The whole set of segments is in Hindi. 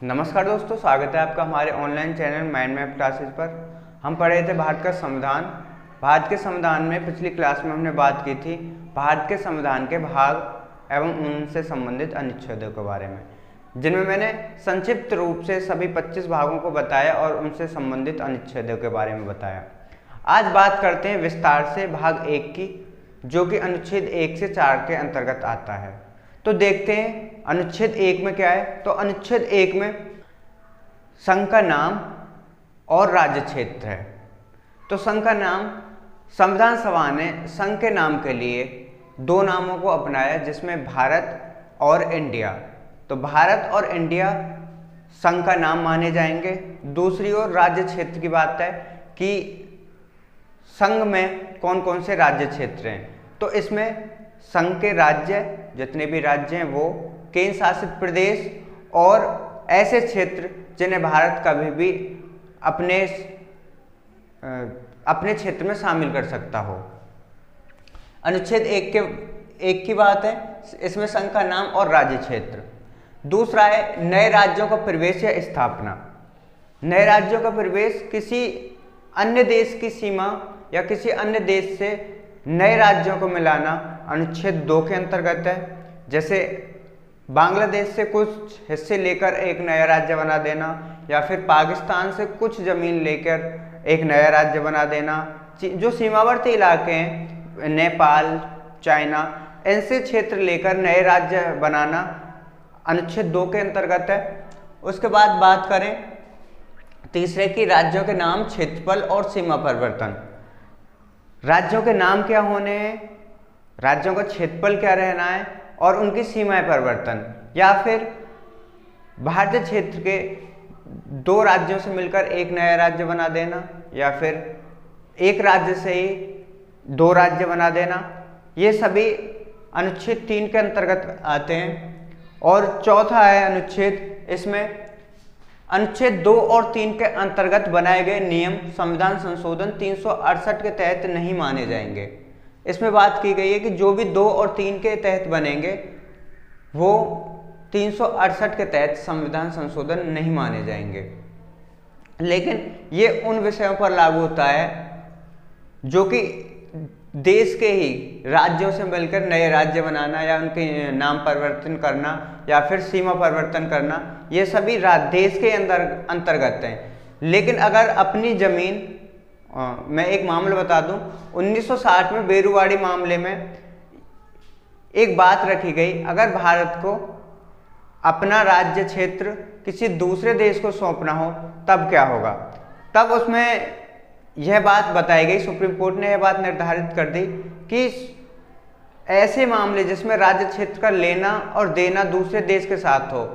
नमस्कार दोस्तों, स्वागत है आपका हमारे online channel mind map classes पर। हम पढ़े थे भारत का संविधान। भारत के संविधान में पिछली क्लास में हमने बात की थी भारत के संविधान के भाग एवं उनसे संबंधित अनुच्छेदों के बारे में, जिनमें मैंने संक्षिप्त रूप से सभी 25 भागों को बताया और उनसे संबंधित अनुच्छेदों के बारे में बताया। आज बात करते हैं विस्तार से भाग 1 की, जो कि अनुच्छेद 1 से 4 के अंतर्गत आता है। तो देखते हैं अनुच्छेद 1 में क्या है। तो अनुच्छेद 1 में संघ का नाम और राज्य क्षेत्र है। तो संघ का नाम, संविधान सभा ने संघ के नाम के लिए दो नामों को अपनाया, जिसमें भारत और इंडिया। तो भारत और इंडिया संघ का नाम माने जाएंगे। दूसरी ओर राज्य क्षेत्र की बात है कि संघ में कौन कौन से राज्य क्षेत्र हैं। तो इसमें संघ के राज्य, जितने भी राज्य हैं वो, केंद्र शासित प्रदेश और ऐसे क्षेत्र जिन्हें भारत कभी भी अपने क्षेत्र में शामिल कर सकता हो। अनुच्छेद 1 की बात है, इसमें संघ का नाम और राज्य क्षेत्र। दूसरा है नए राज्यों का प्रवेश या स्थापना। नए राज्यों का प्रवेश किसी अन्य देश की सीमा या किसी अन्य देश से नए राज्यों को मिलाना अनुच्छेद 2 के अंतर्गत है। जैसे बांग्लादेश से कुछ हिस्से लेकर एक नया राज्य बना देना, या फिर पाकिस्तान से कुछ जमीन लेकर एक नया राज्य बना देना। जो सीमावर्ती इलाके हैं, नेपाल, चाइना, ऐसे क्षेत्र लेकर नए राज्य बनाना अनुच्छेद 2 के अंतर्गत है। उसके बाद बात करें तीसरे की, राज्यों के नाम, क्षेत्रफल और सीमा परिवर्तन। राज्यों के नाम क्या होने हैं, राज्यों का क्षेत्रफल क्या रहना है और उनकी सीमाएं परिवर्तन, या फिर भारतीय क्षेत्र के दो राज्यों से मिलकर एक नया राज्य बना देना, या फिर एक राज्य से ही दो राज्य बना देना। ये सभी अनुच्छेद 3 के अंतर्गत आते हैं। और चौथा है अनुच्छेद, इसमें अनुच्छेद 2 और 3 के अंतर्गत बनाए गए नियम संविधान संशोधन 368 के तहत नहीं माने जाएंगे। इसमें बात की गई है कि जो भी 2 और 3 के तहत बनेंगे वो 368 के तहत संविधान संशोधन नहीं माने जाएंगे। लेकिन ये उन विषयों पर लागू होता है जो कि देश के ही राज्यों से मिलकर नए राज्य बनाना या उनके नाम परिवर्तन करना या फिर सीमा परिवर्तन करना, ये सभी देश के अंतर्गत हैं। लेकिन अगर अपनी जमीन, मैं एक मामला बता दूं, 1960 में बेरुवाड़ी मामले में एक बात रखी गई, अगर भारत को अपना राज्य क्षेत्र किसी दूसरे देश को सौंपना हो तब क्या होगा। तब उसमें यह बात बताई गई, सुप्रीम कोर्ट ने यह बात निर्धारित कर दी कि ऐसे मामले जिसमें राज्य क्षेत्र का लेना और देना दूसरे देश के साथ हो,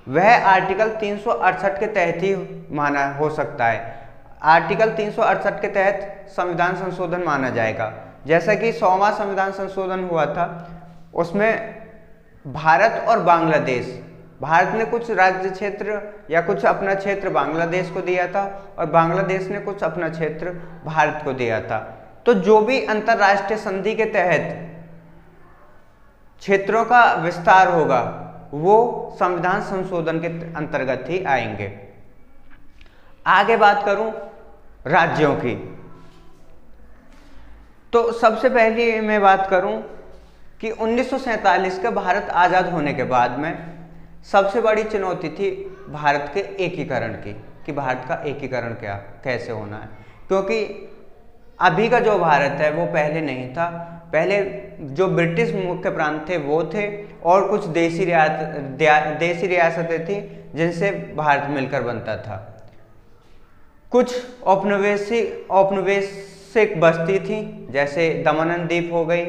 वह आर्टिकल 368 के तहत ही माना हो सकता है। आर्टिकल 368 के तहत संविधान संशोधन माना जाएगा। जैसा कि 100वां संविधान संशोधन हुआ था, उसमें भारत और बांग्लादेश, भारत ने कुछ राज्य क्षेत्र या कुछ अपना क्षेत्र बांग्लादेश को दिया था और बांग्लादेश ने कुछ अपना क्षेत्र भारत को दिया था। तो जो भी अंतर्राष्ट्रीय संधि के तहत क्षेत्रों का विस्तार होगा वो संविधान संशोधन के अंतर्गत ही आएंगे। आगे बात करूं राज्यों की, तो सबसे पहले मैं बात करूं कि 1947 का भारत आज़ाद होने के बाद में सबसे बड़ी चुनौती थी भारत के एकीकरण की, कि भारत का एकीकरण कैसे होना है। क्योंकि अभी का जो भारत है वो पहले नहीं था। पहले जो ब्रिटिश मुख्य प्रांत थे वो थे और कुछ देसी रियासतें थी जिनसे भारत मिलकर बनता था। कुछ औपनिवेशिक बस्ती थी, जैसे दमन द्वीप हो गई,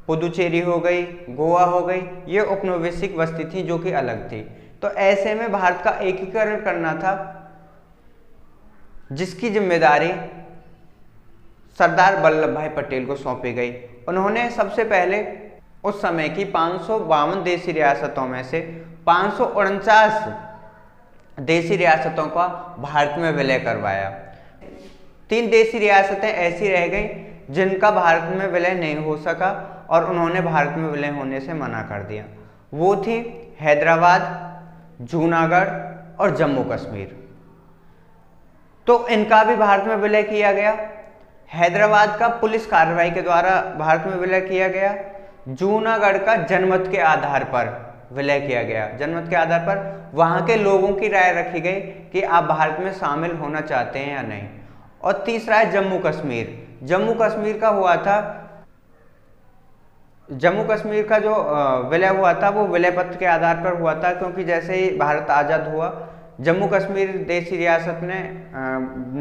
पुदुचेरी हो गई, गोवा हो गई, ये औपनिवेशिक बस्ती थी जो कि अलग थी। तो ऐसे में भारत का एकीकरण करना था, जिसकी जिम्मेदारी सरदार वल्लभ भाई पटेल को सौंपी गई। उन्होंने सबसे पहले उस समय की 552 देशी रियासतों में से 549 देशी रियासतों का भारत में विलय करवाया। 3 देशी रियासतें ऐसी रह गई जिनका भारत में विलय नहीं हो सका और उन्होंने भारत में विलय होने से मना कर दिया। वो थी हैदराबाद, जूनागढ़ और जम्मू कश्मीर। तो इनका भी भारत में विलय किया गया। हैदराबाद का पुलिस कार्रवाई के द्वारा भारत में विलय किया गया। जूनागढ़ का जनमत के आधार पर विलय किया गया। जनमत के आधार पर वहां के लोगों की राय रखी गई कि आप भारत में शामिल होना चाहते हैं या नहीं। और तीसरा है जम्मू कश्मीर। जम्मू कश्मीर का हुआ था, जम्मू कश्मीर का जो विलय हुआ था वो विलय पत्र के आधार पर हुआ था, क्योंकि जैसे ही भारत आज़ाद हुआ जम्मू कश्मीर देशी रियासत ने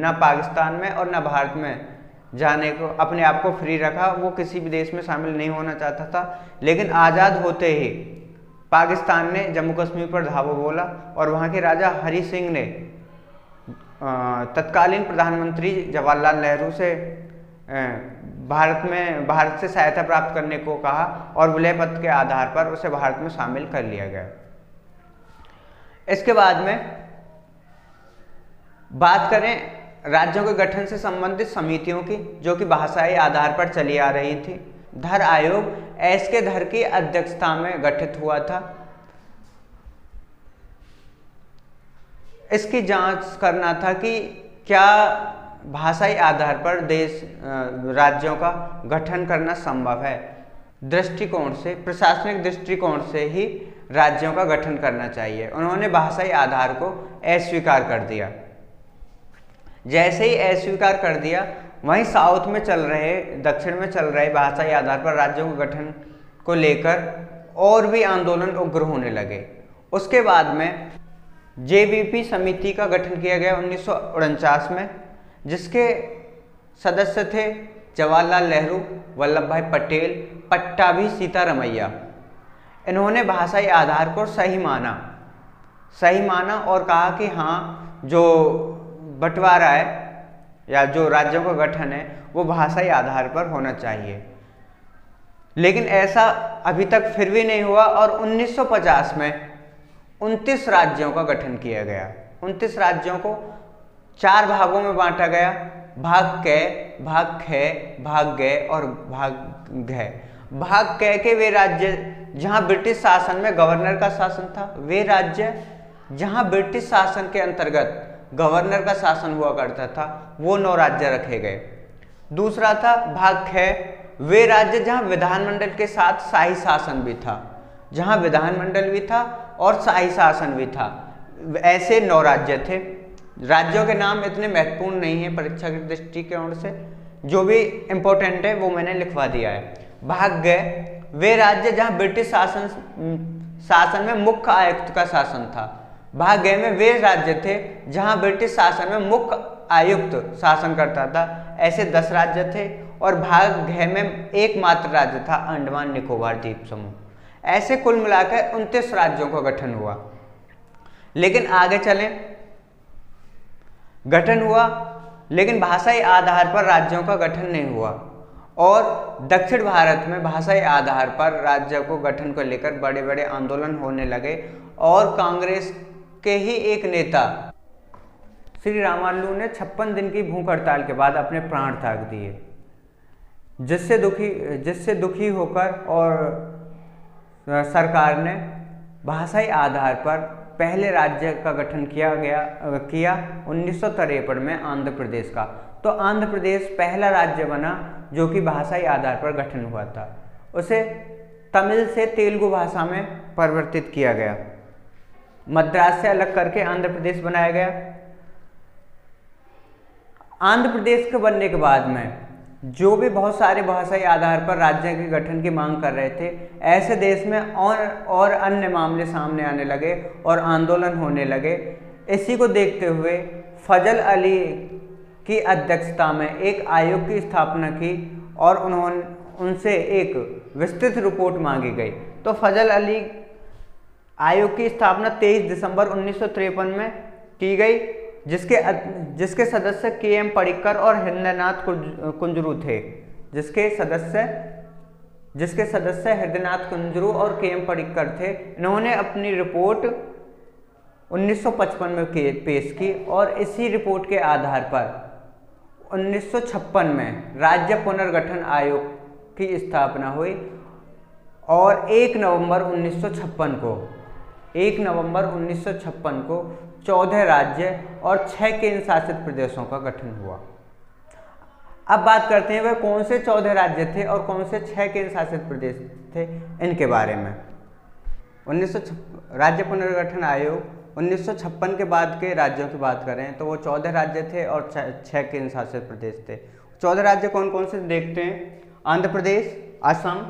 न पाकिस्तान में और न भारत में जाने को, अपने आप को फ्री रखा। वो किसी भी देश में शामिल नहीं होना चाहता था। लेकिन आज़ाद होते ही पाकिस्तान ने जम्मू कश्मीर पर धावा बोला और वहाँ के राजा हरि सिंह ने तत्कालीन प्रधानमंत्री जवाहरलाल नेहरू से भारत से सहायता प्राप्त करने को कहा और विलय पत्र के आधार पर उसे भारत में शामिल कर लिया गया। इसके बाद में बात करें राज्यों के गठन से संबंधित समितियों की, जो कि भाषाई आधार पर चली आ रही थी। धर आयोग एस के धर की अध्यक्षता में गठित हुआ था। इसकी जांच करना था कि क्या भाषाई आधार पर देश राज्यों का गठन करना संभव है। दृष्टिकोण से, प्रशासनिक दृष्टिकोण से ही राज्यों का गठन करना चाहिए। उन्होंने भाषाई आधार को अस्वीकार कर दिया। जैसे ही अस्वीकार कर दिया, वहीं साउथ में चल रहे, दक्षिण में चल रहे भाषाई आधार पर राज्यों के गठन को लेकर और भी आंदोलन उग्र होने लगे। उसके बाद में जेबीपी समिति का गठन किया गया 1949 में, जिसके सदस्य थे जवाहरलाल नेहरू, वल्लभ भाई पटेल, पट्टाभी सीतारमैया। इन्होंने भाषाई आधार को सही माना और कहा कि हाँ, जो बंटवारा है या जो राज्यों का गठन है वो भाषाई आधार पर होना चाहिए। लेकिन ऐसा अभी तक फिर भी नहीं हुआ और 1950 में 29 राज्यों का गठन किया गया। 29 राज्यों को 4 भागों में बांटा गया, भाग क, भाग ख, भाग ग और भाग घ। भाग क के वे राज्य जहां ब्रिटिश शासन में गवर्नर का शासन था, वे राज्य जहां ब्रिटिश शासन के अंतर्गत गवर्नर का शासन हुआ करता था, वो 9 राज्य रखे गए। दूसरा था भाग ख, वे राज्य जहां विधानमंडल के साथ शाही शासन भी था, जहां विधानमंडल भी था और शाही शासन भी था। ऐसे 9 राज्य थे। राज्यों के नाम इतने महत्वपूर्ण नहीं है परीक्षा की दृष्टिकोण से, जो भी इम्पोर्टेंट है वो मैंने लिखवा दिया है। भाग ग, वे राज्य जहां ब्रिटिश शासन में मुख्य आयुक्त का शासन था। भाग ग में वे राज्य थे जहां ब्रिटिश शासन में मुख्य आयुक्त शासन करता था। ऐसे 10 राज्य थे और भाग घ में एकमात्र राज्य था अंडमान निकोबार द्वीप समूह। ऐसे कुल मिलाकर 29 राज्यों का गठन हुआ। लेकिन आगे चलें, गठन हुआ लेकिन भाषाई आधार पर राज्यों का गठन नहीं हुआ और दक्षिण भारत में भाषाई आधार पर राज्यों को गठन को लेकर बड़े बड़े आंदोलन होने लगे और कांग्रेस के ही एक नेता श्री रामालू ने 56 दिन की भूख हड़ताल के बाद अपने प्राण त्याग दिए, जिससे दुखी होकर और सरकार ने भाषाई आधार पर पहले राज्य का गठन किया 1953 में आंध्र प्रदेश का। तो आंध्र प्रदेश पहला राज्य बना जो कि भाषाई आधार पर गठन हुआ था। उसे तमिल से तेलुगु भाषा में परिवर्तित किया गया। मद्रास से अलग करके आंध्र प्रदेश बनाया गया। आंध्र प्रदेश के बनने के बाद में जो भी बहुत सारे भाषाई आधार पर राज्य के गठन की मांग कर रहे थे, ऐसे देश में और अन्य मामले सामने आने लगे और आंदोलन होने लगे। इसी को देखते हुए फजल अली की अध्यक्षता में एक आयोग की स्थापना की और उनसे एक विस्तृत रिपोर्ट मांगी गई। तो फजल अली आयोग की स्थापना 23 दिसंबर 1953 में की गई, जिसके सदस्य के.एम. पडिक्कर और हृदयनाथ कुंजरू थे। जिसके सदस्य हृदयनाथ कुंजरू और के.एम. पडिक्कर थे। इन्होंने अपनी रिपोर्ट 1955 में पेश की और इसी रिपोर्ट के आधार पर 1956 में राज्य पुनर्गठन आयोग की स्थापना हुई और 1 नवंबर 1956 को 1 नवंबर 1956 को 14 राज्य और 6 केंद्र शासित प्रदेशों का गठन हुआ। अब बात करते हैं वह कौन से 14 राज्य थे और कौन से 6 केंद्र शासित प्रदेश थे, इनके बारे में। राज्य पुनर्गठन आयोग 1956 के बाद के राज्यों की बात करें तो वो 14 राज्य थे और 6 केंद्र शासित प्रदेश थे। 14 राज्य कौन कौन से देखते हैं। आंध्र प्रदेश, असम,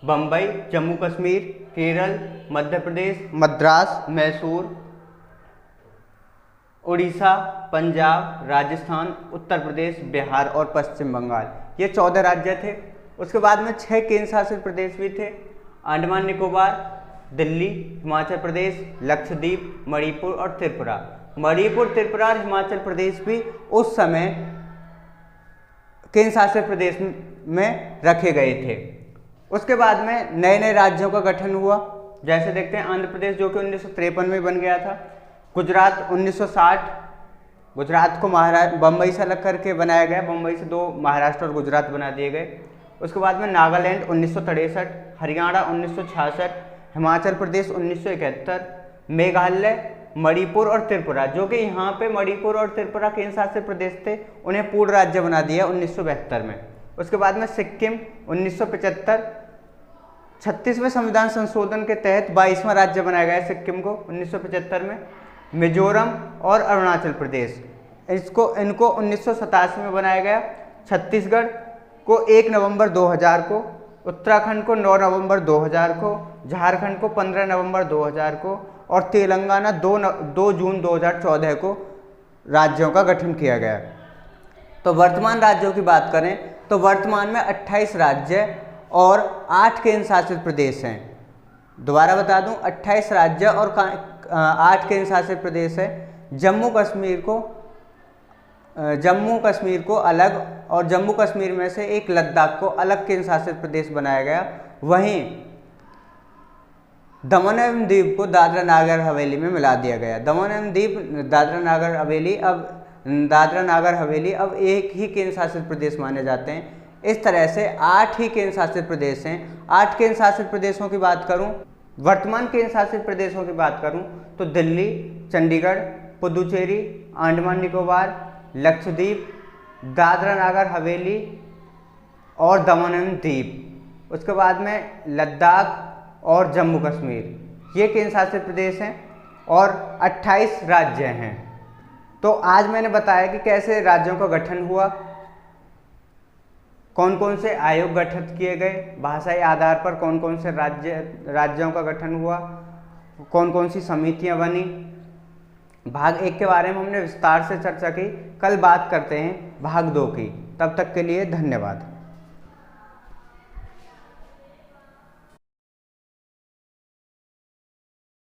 बम्बई, जम्मू कश्मीर, केरल, मध्य प्रदेश, मद्रास, मैसूर, उड़ीसा, पंजाब, राजस्थान, उत्तर प्रदेश, बिहार और पश्चिम बंगाल, ये 14 राज्य थे। उसके बाद में 6 केंद्र शासित प्रदेश भी थे। अंडमान निकोबार, दिल्ली, हिमाचल प्रदेश, लक्षद्वीप, मणिपुर और त्रिपुरा। मणिपुर, त्रिपुरा और हिमाचल प्रदेश भी उस समय केंद्र शासित प्रदेश में रखे गए थे। उसके बाद में नए नए राज्यों का गठन हुआ। जैसे देखते हैं आंध्र प्रदेश जो कि 1953 में बन गया था। गुजरात 1960, गुजरात को बम्बई से अलग करके बनाया गया। बम्बई से 2 महाराष्ट्र और गुजरात बना दिए गए। उसके बाद में नागालैंड 1963, हरियाणा 1966, हिमाचल प्रदेश 1971, मेघालय, मणिपुर और त्रिपुरा, जो कि यहाँ पे मणिपुर और त्रिपुरा केंद्र शासित प्रदेश थे, उन्हें पूर्ण राज्य बना दिया 1972 में। उसके बाद में सिक्किम 1975, 36वें संविधान संशोधन के तहत 22वां राज्य बनाया गया सिक्किम को 1975 में। मिजोरम और अरुणाचल प्रदेश इनको 1987 में बनाया गया। छत्तीसगढ़ को 1 नवंबर 2000 को, उत्तराखंड को 9 नवंबर 2000 को, झारखंड को 15 नवंबर 2000 को और तेलंगाना 2 जून 2014 को राज्यों का गठन किया गया। तो वर्तमान राज्यों की बात करें तो वर्तमान में 28 राज्य और 8 केंद्र शासित प्रदेश हैं। दोबारा बता दूं, 28 राज्य और 8 केंद्र शासित प्रदेश है। जम्मू कश्मीर को अलग और जम्मू कश्मीर में से एक लद्दाख को अलग केंद्र शासित प्रदेश बनाया गया। वहीं दमन एवं दीव को दादरा नागर हवेली में मिला दिया गया। दमन एवं दीव दादरा नागर हवेली अब एक ही केंद्र शासित प्रदेश माने जाते हैं। इस तरह से 8 ही केंद्र शासित प्रदेश हैं। 8 केंद्र शासित प्रदेशों की बात करूं, वर्तमान केंद्र शासित प्रदेशों की बात करूं तो दिल्ली, चंडीगढ़, पुदुचेरी, अंडमान निकोबार, लक्षद्वीप, दादरा नागर हवेली और दमन एवं दीव। उसके बाद में लद्दाख और जम्मू कश्मीर, ये केंद्र शासित प्रदेश हैं और 28 राज्य हैं। तो आज मैंने बताया कि कैसे राज्यों का गठन हुआ, कौन कौन से आयोग गठित किए गए, भाषाई आधार पर कौन कौन से राज्यों का गठन हुआ, कौन कौन सी समितियां बनी। भाग 1 के बारे में हमने विस्तार से चर्चा की। कल बात करते हैं भाग 2 की। तब तक के लिए धन्यवाद।